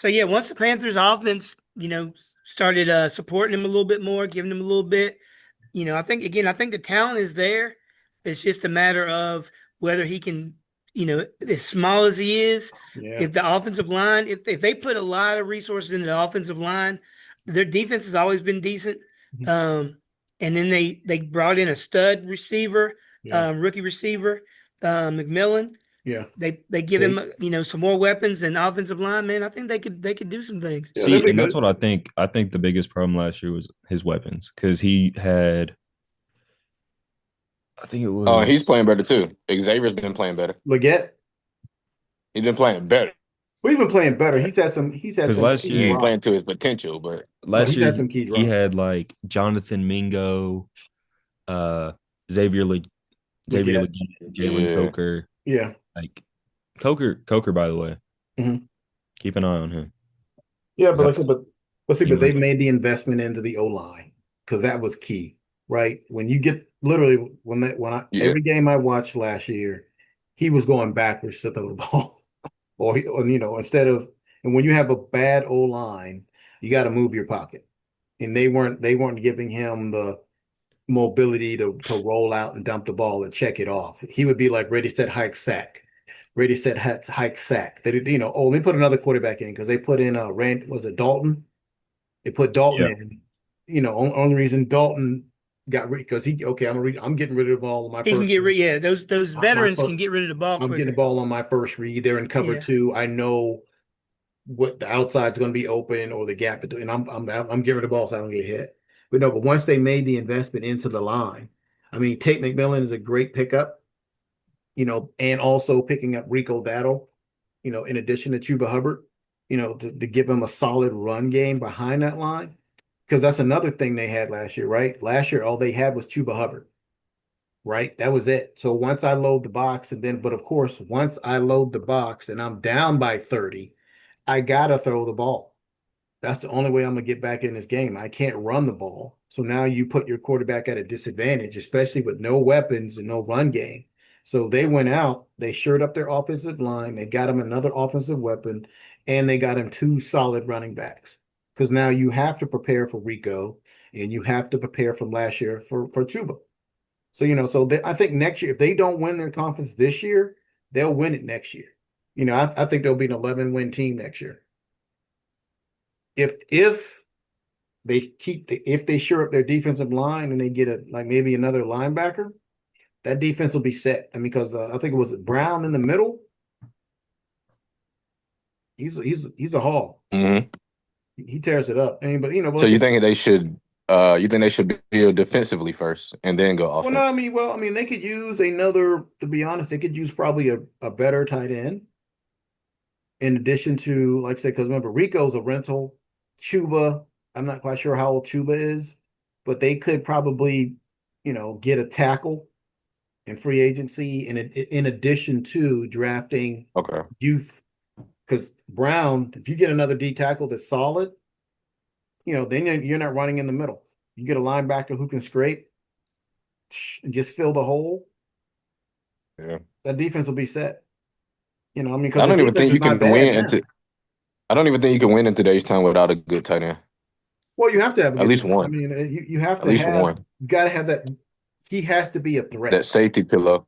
So yeah, once the Panthers offense, started supporting him a little bit more, giving him a little bit, I think the talent is there. It's just a matter of whether he can, as small as he is, Yeah. if the offensive line, if they put a lot of resources into the offensive line, their defense has always been decent. Mhm. Um, and then they brought in a stud receiver, Yeah. rookie receiver, McMillan. Yeah. They give They, him some more weapons and offensive line, man. I think they could do some things. yeah, they'll See, be and that's good. what I think. I think the biggest problem last year was his weapons because he had, I think it Oh, he's was playing better too. Xavier's been playing better. Leggett, He's been playing better. we've been playing better. He's had because some last key He ain't year, playing drops. to his potential, but No, last he's year had he, some key he drops. had like Jonathan Mingo, uh, Xavier Le, Xavier Leggett. Leggett, Jalen yeah. Coker, Yeah. like Coker. By the way, Hmm. keep an eye on him. Yeah, I but got like, but see, he but might. they've made the investment into the O line because that was key, right? When you get literally when I Yeah. every game I watched last year, he was going backwards to throw the ball, or instead of and when you have a bad O line, you got to move your pocket, and they weren't giving him the mobility to roll out and dump the ball and check it off. He would be like ready, set, hike, sack. Ready, set, hike, sack. They did, let me put another quarterback in because they put in was it Dalton? They put Dalton Yeah, in. Only reason Dalton got rid because I'm getting rid of the ball on my He can first get rid. Yeah, those my veterans first can get rid of the ball I'm getting the quicker. ball on my first read. They're in cover Yeah. two. I know what the outside's going to be open or the gap between. I'm giving the ball so I don't get hit. But no, but once they made the investment into the line, I mean, Tate McMillan is a great pickup, and also picking up Rico Dowdle, in addition to Chuba Hubbard, to give him a solid run game behind that line. Because that's another thing they had last year, right? Last year, all they had was Chuba Hubbard, right? That was it. So once I load the box, but of course, once I load the box and I'm down by 30, I gotta throw the ball. That's the only way I'm gonna get back in this game. I can't run the ball. So now you put your quarterback at a disadvantage, especially with no weapons and no run game. So they went out, they shored up their offensive line, they got him another offensive weapon, and they got him two solid running backs. Because now you have to prepare for Rico and you have to prepare from last year for Chuba. So I think next year, if they don't win their conference this year, they'll win it next year. I think they'll be an 11-win team next year. If if they shore up their defensive line and they get maybe another linebacker, that defense will be set. I mean, because I think it was Brown in the middle. He's a haul. Hmm. He tears it up. I mean, but So let's say, you think they should build defensively first and then go well, no, I offense? mean, they could use another. To be honest, they could use probably a better tight end in addition to, like I said, because remember Rico's a rental. Chuba, I'm not quite sure how old Chuba is, but they could probably, get a tackle in free agency in addition to drafting Okay. youth. Because Brown, if you get another D tackle that's solid, then you're not running in the middle. You get a linebacker who can scrape and just fill the hole. Yeah. That defense will be set. I mean, because I their don't even defense think is you not can bad win now. into. I don't even think you can win in today's time without a good tight end. Well, you have to have a At good least tight. I one. mean, you have At to least have, one. you got to have that. He has to be a That threat. safety pillow.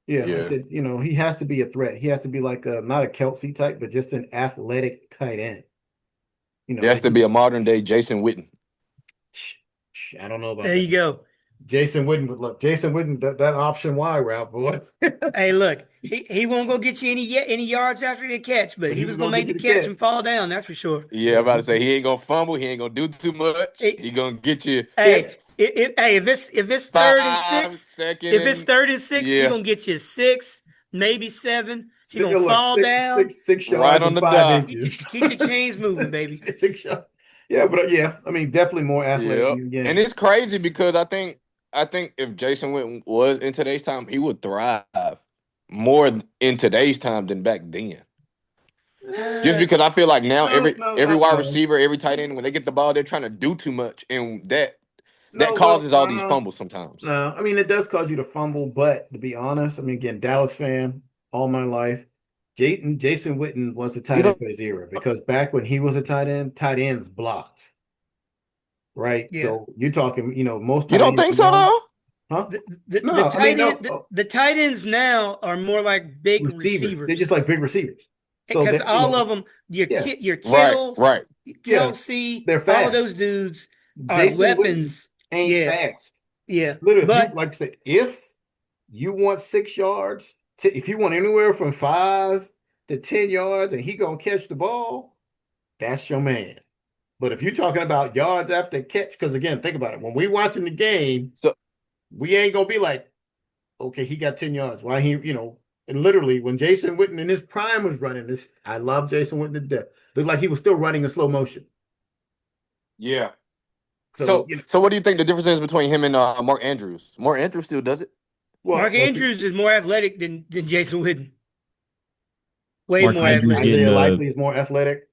Yeah, like I Yeah. said, he has to be a threat. He has to be like not a Kelsey type, but just an athletic tight end. He has That to be a modern day Jason Witten. I don't know about There that. you go. Jason Witten, that option Y route, boy. Hey, look, he won't go get you any yards after the catch, but But he he was was gonna gonna get make you the the catch catch. and fall down. That's for sure. Yeah, I'm Yeah. about to say he ain't gonna fumble. He ain't gonna do too much. It, He gonna get you hey, hey, if it's third and 5 six, second if it's and third and six, he yeah, gonna get you six, maybe seven. He Six, gonna look, fall down. six right yards on and the five dot. inches. Keep the chains moving, baby. 6 yards. Yeah, but yeah, I mean, definitely more athletic. Yep. And Again, it's crazy because I think if Jason Witten was in today's time, he would thrive more in today's time than back then. Just Uh, because I feel like now no, every wide no. receiver, every tight end, when they get the ball, they're trying to do too much, and that No, well, causes all these fumbles sometimes. no. I mean, it does cause you to fumble, but to be honest, I mean, again, Dallas fan all my life. Jason Witten was the You tight end don't for his era because back when he was a tight ends blocked, right? Yeah. So you're talking, most you tight don't ends think so now, though? huh? The No, I mean, tight no, end the tight ends now are more like big receivers. They're just receivers like big receivers. So because that, all of them, yeah, your Right, Kittle, right. yeah, Kelsey, they're all of fast. those dudes are Jason Witten weapons. ain't Yeah, fast. yeah. Literally, if you But like I said, if you want 6 yards, if you want anywhere from 5 to 10 yards, and he gonna catch the ball, that's your man. But if you're talking about yards after catch, because again, think about it. When we watching the game, So we ain't gonna be like, okay, he got 10 yards. Why and literally when Jason Witten in his prime was running this, I love Jason Witten to death. Looked like he was still running in slow motion. yeah. So, So what do you think the difference is between him and Mark Andrews? Mark Andrews still does it. Mark well, see, Andrews is more athletic than Jason Witten. Way Mark more Andrews athletic. getting Isaiah the Likely is more athletic.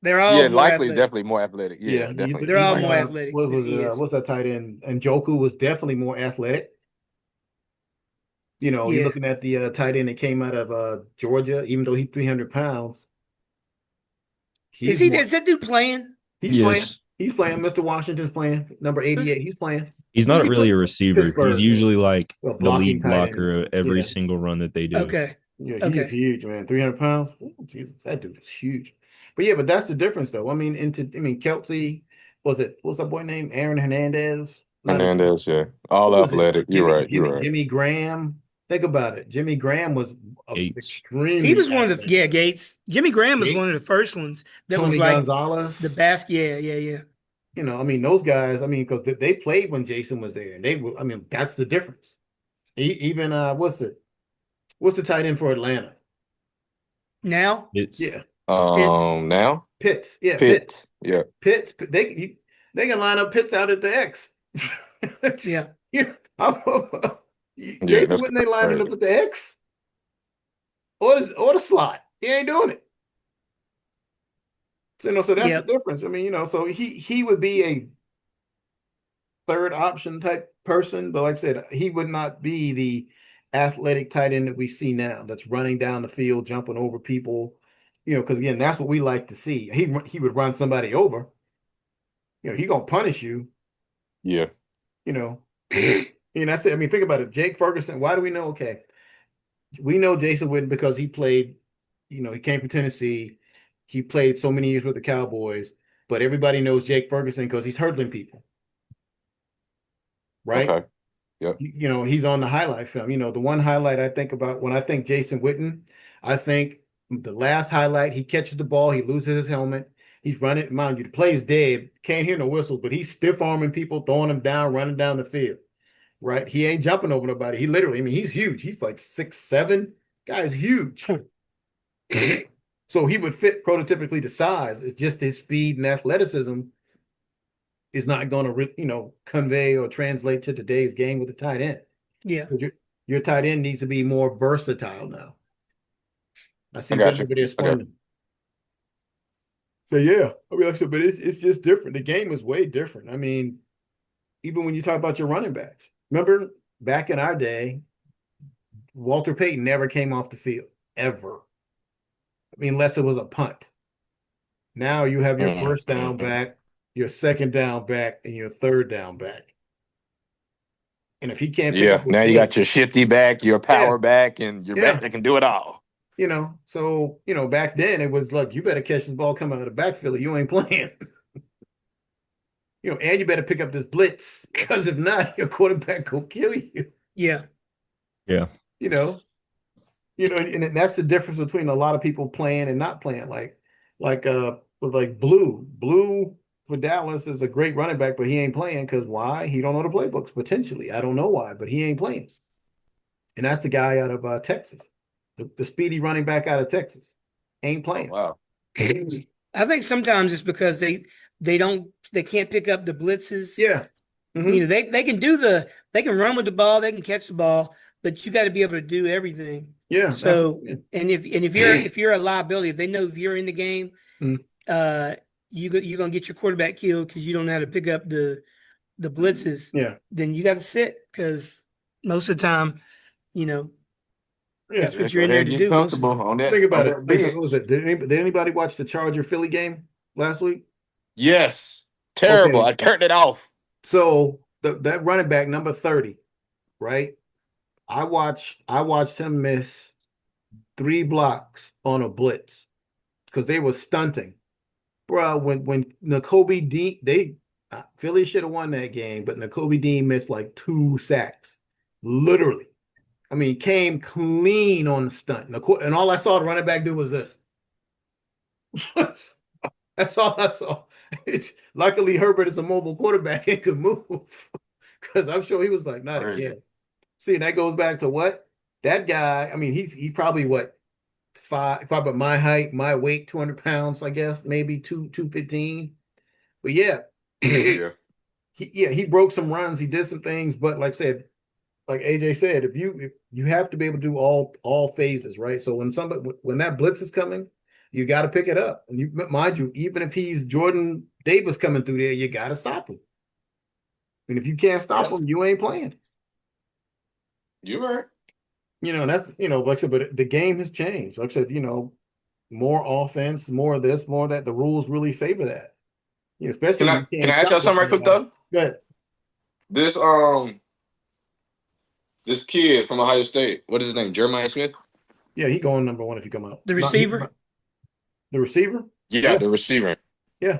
They're all Yeah, more likely is athletic. definitely more athletic. Yeah, Yeah, definitely. They're all Like more athletic what than was he is. what's that tight end? And Joku was definitely more athletic. You're Yeah. looking at the tight end that came out of Georgia, even though he's 300 pounds, Is he's he? more. Is that dude playing? He's playing. yes. He's playing. Mr. Washington's playing. Number Who's 88. He's playing. He's who's not he really play? a receiver. He's Pittsburgh. usually like Well, the blocking lead tight end. blocker of every Yeah. single run that they do. Okay. Yeah, he is Okay. huge, man. 300 pounds. Ooh, Jesus, that dude is huge. But yeah, but that's the difference, though. Kelsey, what's that boy named? Aaron Hernandez? Not a, Hernandez, yeah. All who was it? athletic. You're right. You're right. Jimmy Graham. Think about it. Jimmy Graham was Gates. He extremely was one of the athletic. Gates. Jimmy Graham was one of Gates, the first ones that was Tony like the Gonzalez. basket. Yeah. Those guys, because they played when Jason was there, and they were, that's the difference. Even what's the tight end for Atlanta? Now It's Yeah, Pitts. Now Pitts. Yeah, Pitts. Pitts. Yeah. Pitts. They can line up Pitts out at the X. Yeah. Yeah, Yeah, Jason that's Witten ain't lining up crazy. at the X or the slot. He ain't doing it. So that's the Yep. difference. So he would be a third option type person, but like I said, he would not be the athletic tight end that we see now that's running down the field, jumping over people. Because again, that's what we like to see. He would run somebody over. He gonna punish you. Yeah. You know, and that's it. Think about it. Jake Ferguson. Why do we know? Okay, we know Jason Witten because he played. He came from Tennessee. He played so many years with the Cowboys, but everybody knows Jake Ferguson because he's hurdling people, right? Okay. Yep. He's on the highlight film. The one highlight I think about when I think Jason Witten, I think the last highlight, he catches the ball, he loses his helmet, he's running. Mind you, the play is dead, can't hear no whistles, but he's stiff arming people, throwing them down, running down the field. Right? He ain't jumping over nobody. He literally, he's huge. He's like 6'7". Guy's huge. So he would fit prototypically the size. It's just his speed and athleticism is not going to, convey or translate to today's game with the tight end. Yeah. Because your tight end needs to be more versatile now. I I see got Ben you. over there I got squirming. So yeah, like I said, but it's just different. The game is way different. Even when you talk about your running backs, remember back in our day, Walter Payton never came off the field ever. Unless it was a punt. Now you have your you. first down back, your second down back, and your third down back. And if he can't pick Yeah. up a Now you got blitz, your shifty back, your yeah, power back, and your back yeah. that can do it all. So back then it was like you better catch this ball coming out of the backfield or you ain't playing. And you better pick up this blitz because if not, your quarterback will kill you. Yeah. yeah. You know, and that's the difference between a lot of people playing and not playing. Like Blue for Dallas is a great running back, but he ain't playing because why? He don't know the playbooks potentially. I don't know why, but he ain't playing. And that's the guy out of Texas, the speedy running back out of Texas, ain't Oh playing. wow. I think sometimes it's because they can't pick up the blitzes. Yeah. Mm-hmm. They can run with the ball, they can catch the ball, but you got to be able to do everything. Yeah. So Absolutely. if you're a liability, if they know if you're in the game, Mhm. you're gonna get your quarterback killed because you don't know how to pick up the blitzes. Yeah. Then you got to sit because most of the time, you know, Yeah. That's what Just you're go in ahead there and to get do most of comfortable it. on that. Think about On it. that What was bench. it? Did anybody watch the Charger Philly game last week? Yes, terrible. Okay. I turned it off. So that running back number 30, right? I watched him miss 3 blocks on a blitz because they were stunting. Bro, when N'Kobe Dean, Philly should have won that game, but N'Kobe Dean missed like 2 sacks. Literally. I mean, came clean on the stunt. And all I saw the running back do was this. That's all I saw. Luckily, Herbert is a mobile quarterback and could move. Because I'm sure he was like, not Crazy. again. See, and that goes back to what? That guy, I mean, he's probably what, probably my height, my weight, 200 pounds, I guess, maybe 215. But yeah, Yeah. he broke some runs, he did some things, but like I said, like AJ said, if you have to be able to do all phases, right? So when that blitz is coming, you got to pick it up. And you mind you, even if he's Jordan Davis coming through there, you got to stop him. And if you can't stop him, you ain't playing. You right. That's like I said, but the game has changed. Like I said, more offense, more of this, more of that. The rules really favor that. Especially Can when I you can can't I ask y'all stop something right quick though? But This this kid from Ohio State, what is his name? Jeremiah Smith? yeah, he going number 1 if he come out. The Not, receiver. the receiver. Yeah, Yeah, the receiver. yeah.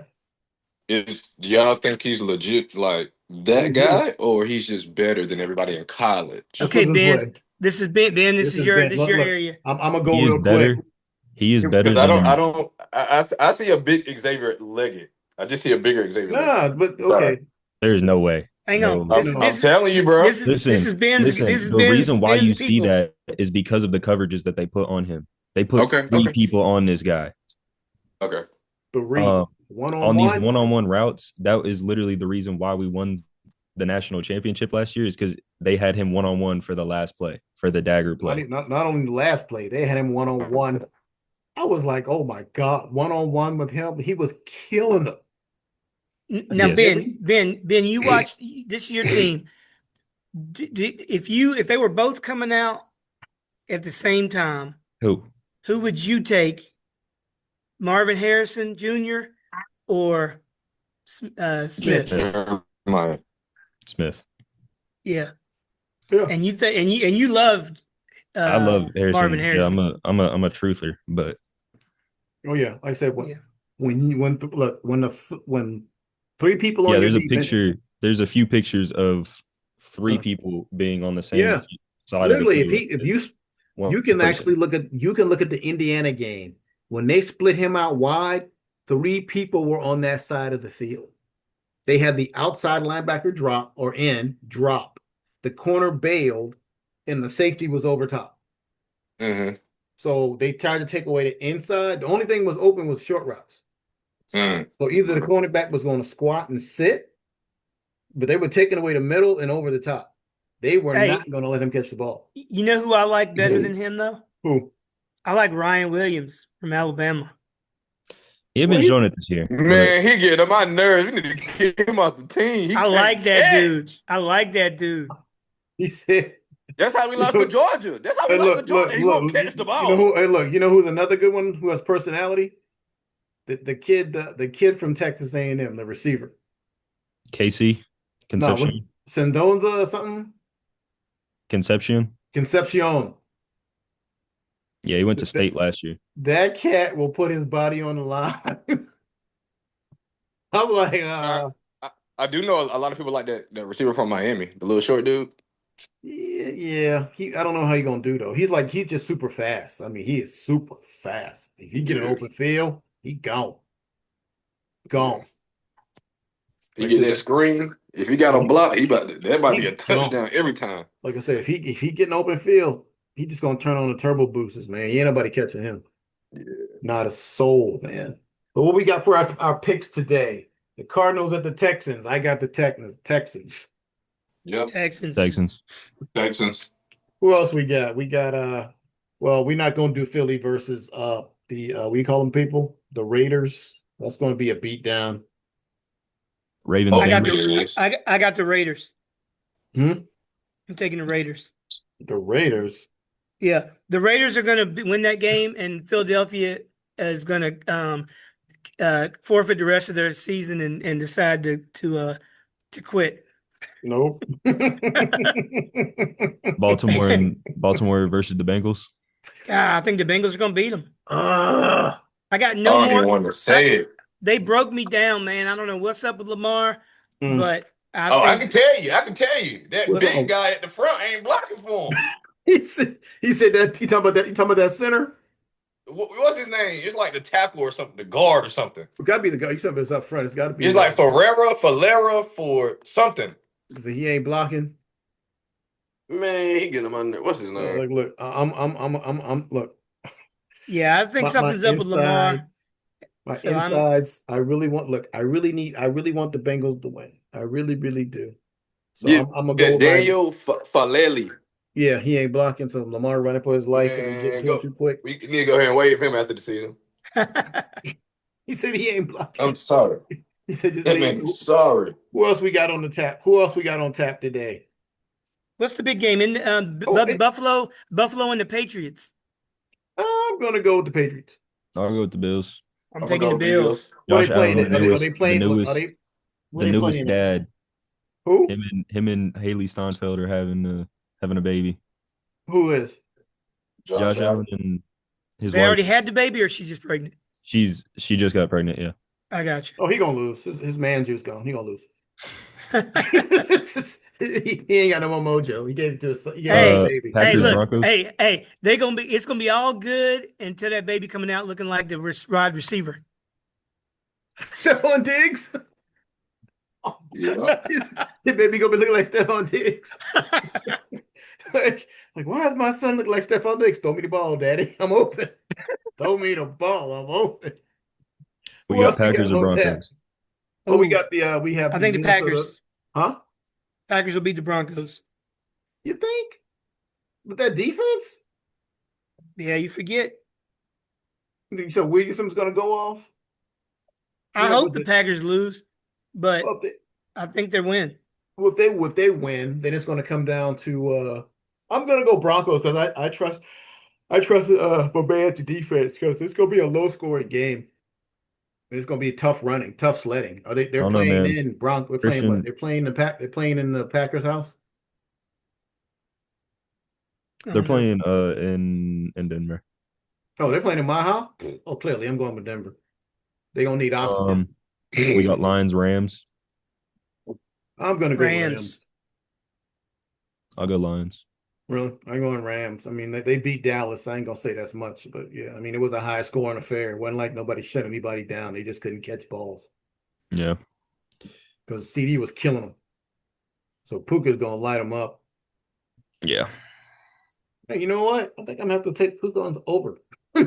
Do y'all think he's legit like that guy, or he's just better than everybody in college? Let's Okay, put it this Ben. way. This is Ben. Ben, This is Ben. this is Look, your look. area. I'm gonna go He is real quick. better. He is better Because I than don't I see a big Xavier Leggett. I just see a bigger Xavier Leggett. Nah, but Sorry. okay. there's no way. Hang No on. way. I'm telling you, bro. This is Ben's Listen, the reason why Ben's you see people. that is because of the coverages that they put on him. They put Okay, three okay. people on this guy. Okay. 3 On these 1-on-1. one-on-one routes, that is literally the reason why we won the national championship last year, is because they had him one-on-one for the last play, for the dagger play. Not only the last play, they had him 1-on-1. I was like, oh my God, 1-on-1 with him. He was killing them. Now, Yes. Ben, you watch. This is your team. If they were both coming out at the same time, Who? who would you take? Marvin Harrison Jr. or Smith? Jeremiah. Smith. Yeah, Yeah. and you loved I love Harrison. Marvin Yeah, Harrison. I'm a truther, but Oh yeah. Like I said, Yeah. when 3 people on yeah, your there's a defense, picture. There's a few pictures of 3 Uh, people being on the same yeah. side of the Literally, field. you can actually look at the Indiana game when they split him out wide. 3 people were on that side of the field. They had the outside linebacker drop. The corner bailed, and the safety was over top. Mm-hmm. So they tried to take away the inside. The only thing was open was short routes. Mm. So either the cornerback was going to squat and sit, but they were taking away the middle and over the top. They were Hey, not going to let him catch the ball. you know who I like better than him though? Who? I like Ryan Williams from Alabama. He had been showing it this year. Man, he getting on my nerves. We need to kick him off the team. I like that dude. I like that dude. He said, That's how we lost to Georgia. That's how we hey, lost look, to Georgia. He look, won't catch the ball. you know who's another good one who has personality? The kid from Texas A&M, the receiver. Casey Concepcion. No, Sendonza or something? Concepcion. Concepcion. Yeah, he went to state last year. That cat will put his body on the line. I'm like, I do know a lot of people like that receiver from Miami, the little short dude. yeah. I don't know how you gonna do though. He's just super fast. I mean, he is super fast. If he get an open field, he gone. Gone. He get that screen. If he got a block, that might be a touchdown gone. every time. Like I said, if he get an open field, he just gonna turn on the turbo boosters, man. Ain't nobody catching him. Yeah. Not a soul, man. But what we got for our picks today? The Cardinals at the Texans. I got the Texans. Yep. Texans. Who else we got? We got well, we're not gonna do Philly versus we call them people, the Raiders. That's gonna be a beatdown. Ravens. I got Bengals. I got the Raiders. Hmm? I'm taking the Raiders. The Raiders. Yeah, the Raiders are going to win that game, and Philadelphia is going to forfeit the rest of their season and decide to quit. Nope. Baltimore versus the Bengals. I think the Bengals are going to beat them. Ah, I got I no don't even more. want to I, say it. they broke me down, man. I don't know what's up with Lamar, mm. but I Oh, think I can tell you that What's big wrong? guy at the front ain't blocking for him. He said that he talking about that. He talking about that center. What's his name? It's like the tackle or something, the guard or something. It got to be the guy. You said it's up front. It's got to It's be. like Falera for something. So he ain't blocking. Man, he get him under. What's his name? Like, look, look. yeah, I think My something's up with Lamar. insides, my So I'm insides. I really want. Look, I really want the Bengals to win. I really, really do. So Yeah, I'm gonna go with my. Daniel Falele. Yeah, he ain't blocking. So Lamar running for his life and he getting Man, to him go. too quick. We need to go ahead and waive him after the season. He said he ain't blocking. I'm sorry. He said just That leave. man, sorry. Who else we got on the tap? Who else we got on tap today? What's the big game in Buffalo and the Patriots? I'm gonna go with the Patriots. I'll go with the Bills. I'm I'm taking gonna the go Bills. What Josh they playing? Allen, Are they playing? Are they? Who the they newest playing? dad. Who? Him and Haley Steinfeld are having a baby. Who is? Josh Allen and his They wife. already had the baby, or she's just pregnant. She just got pregnant. Yeah. I got you. Oh, he gonna lose. His man juice gone. He gonna lose. He ain't got no more mojo. He gave it to his. He gave it to his Hey, baby. hey, Packers look, Broncos. it's gonna be all good until that baby coming out looking like the wide receiver. Stephon Diggs. Oh, Yeah. his baby gonna be looking like Stephon Diggs. like, why does my son look like Stephon Diggs? Throw me the ball, Daddy. I'm open. Throw me the ball. I'm open. We Who got else we Packers got or on tap? Broncos. Oh, we Ooh, got we have I the think the Minnesota. Huh? Packers will beat the Broncos. You think? With that defense? Yeah, you forget. So Williamson's gonna go off? I Yeah, hope the Packers lose, but well, I think they win. if they win, then it's gonna come down to I'm gonna go Broncos because I trust my man's defense because it's gonna be a low scoring game. It's gonna be tough running, tough sledding. I They're don't know, playing man. in Bronx. They're playing what? Christian, They're playing in the Packers house. I they're don't know. playing in Denver. Oh, they're playing in my house? Oh, clearly I'm going with Denver. They're gonna need oxygen. We got Lions, Rams. I'm gonna go Rams. Rams. I'll go Lions. Really? I'm going Rams. I mean, they beat Dallas. I ain't gonna say that's much, but yeah, I mean, it was a high scoring affair. It wasn't like nobody shut anybody down. They just couldn't catch balls Yeah. because CD was killing them. So Puka's gonna light them up. Yeah. Hey, you know what? I think I'm gonna have to take Puka on over.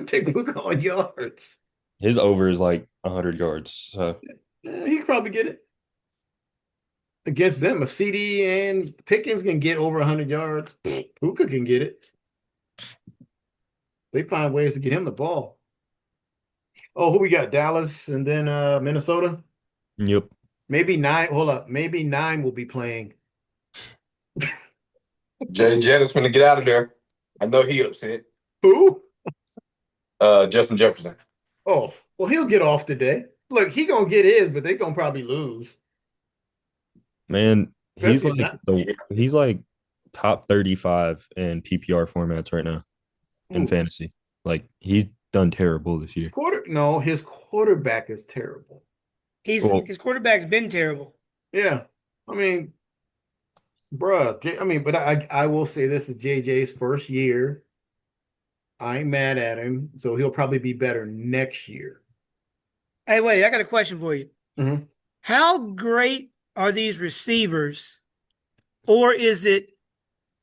Take Puka on yards. His over is like 100 yards. So Yeah, he could probably get it against them. If CD and Pickens can get over 100 yards, Puka can get it. They find ways to get him the ball. Oh, who we got? Dallas and then Minnesota. yep. Maybe 9. Hold up. Maybe 9 will be playing. Jay Jettis finna get out of there. I know he upset. Who? Justin Jefferson. Oh, well, he'll get off today. Look, he gonna get his, but they gonna probably lose. Man, he's Especially like he's like top 35 in PPR formats right now in fantasy. Like he's done terrible this year. His quarterback is terrible. His quarterback's been terrible. Yeah. I mean, bruh, but I will say this is JJ's first year. I ain't mad at him, so he'll probably be better next year. Hey, wait, I got a question for you. Mhm. How great are these receivers, or is it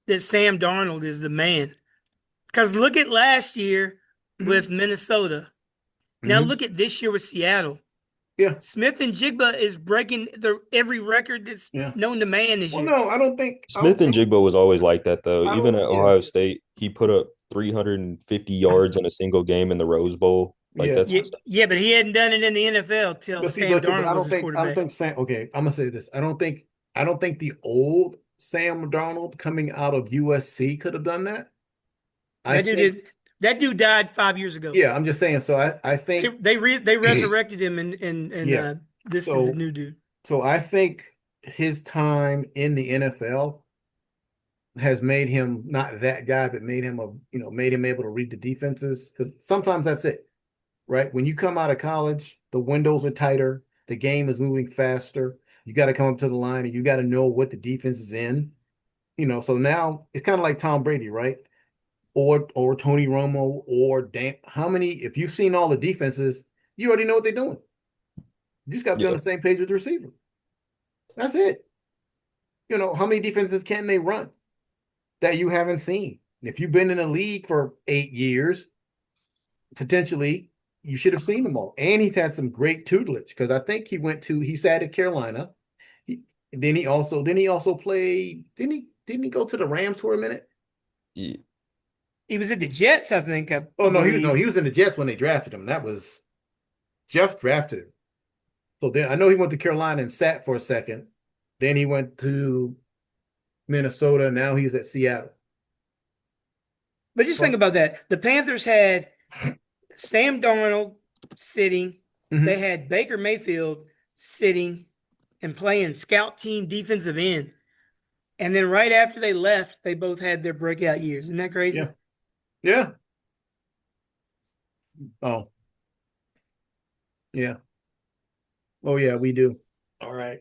that Sam Darnold is the man? Because look at last year with Minnesota. Now look at this year with Seattle. Yeah. Smith and Jigba is breaking every record that's known to man this Well, year. no, I don't think Smith and Jigba was always like that though. Even at yeah. Ohio State, he put up 350 yards in a single game in the Rose Bowl. Like that's yeah, but he hadn't done it in the NFL till Sam Darnold was his quarterback. I don't think Sam. Okay, I'm gonna say this. I don't think the old Sam Darnold coming out of USC could have done that. I think, That dude died 5 years ago. yeah, I'm just saying. So I think, They resurrected him and yeah. this is the So new dude. so I think his time in the NFL has made him not that guy, but made him made him able to read the defenses. Because sometimes that's it, right? When you come out of college, the windows are tighter, the game is moving faster. You got to come up to the line and you got to know what the defense is in. So now it's kind of like Tom Brady, right? Or Tony Romo or Dan. How many? If you've seen all the defenses, you already know what they're doing. You just got to be on Yeah. the same page with the receiver. That's it. How many defenses can they run that you haven't seen? If you've been in the league for 8 years, potentially you should have seen them all. And he's had some great tutelage because I think he sat at Carolina. He, then he also played. Didn't he go to the Rams for a minute? Yeah. He was at the Jets, I think. Oh I no, he no, believe. he was in the Jets when they drafted him. That was Jeff drafted him. So then I know he went to Carolina and sat for a second. Then he went to Minnesota. Now he's at Seattle. But just think But about that. The Panthers had Sam Darnold sitting. They mhm. had Baker Mayfield sitting and playing scout team defensive end. And then right after they left, they both had their breakout years. Isn't that crazy? Yeah, yeah. Oh, yeah. Oh, yeah. We do. All right.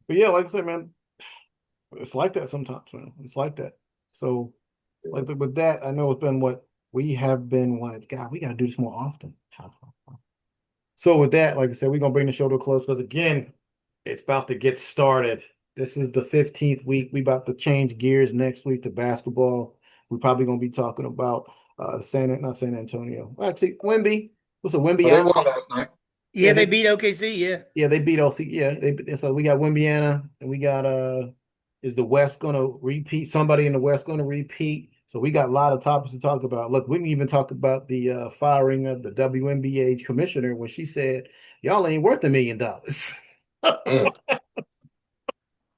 But yeah, like I said, man, it's like that sometimes, man. It's like that. So, with that, I know it's been what we have been. What God, we got to do this more often. So with that, like I said, we're gonna bring the show to a close because again, it's about to get started. This is the 15th week. We about to change gears next week to basketball. We're probably gonna be talking about not San Antonio. Actually, Wimby. What's a But they Wimbiana? won last night. Yeah, Yeah, they beat OKC. Yeah. yeah, they beat OC. Yeah, so we got Wimbiana and we got is the West gonna repeat? Somebody in the West gonna repeat? So we got a lot of topics to talk about. Look, we can even talk about the firing of the WNBA commissioner when she said, "Y'all ain't worth $1 million." Mm,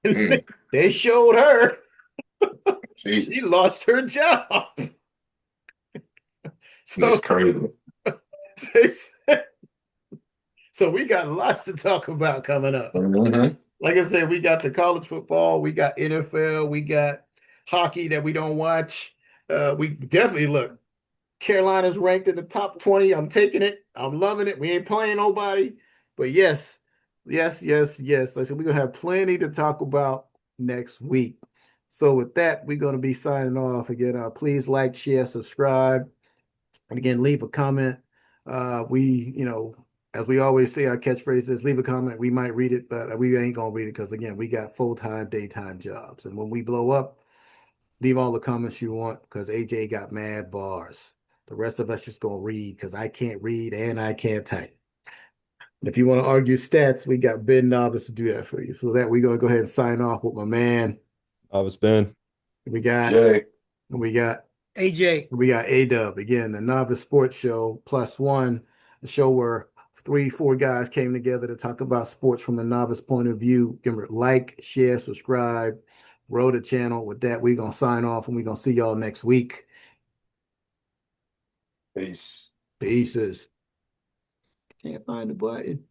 mm, They showed her. She Jesus, lost her job. that's So, crazy. so we got lots to talk about coming up. Mm-hmm. Like I said, we got the college football, we got NFL, we got hockey that we don't watch. We definitely look. Carolina's ranked in the top 20. I'm taking it. I'm loving it. We ain't playing nobody. But yes, yes, yes, yes. Like I said, we're gonna have plenty to talk about next week. So with that, we're gonna be signing off again. Please like, share, subscribe, and again, leave a comment. As we always say, our catchphrase is leave a comment. We might read it, but we ain't gonna read it because again, we got full-time, daytime jobs. And when we blow up, leave all the comments you want because AJ got mad bars. The rest of us just gonna read because I can't read and I can't type. If you want to argue stats, we got Ben Novice to do that for you. So that we're gonna go ahead and sign off with my man. I was Ben. We got Jay. we got AJ. we got A-Dub again, the Novice Sports Show +1, the show where 3, 4 guys came together to talk about sports from the novice point of view. Remember, like, share, subscribe, grow the channel. With that, we're gonna sign off and we're gonna see y'all next week. Peace. Pieces. Can't find the button.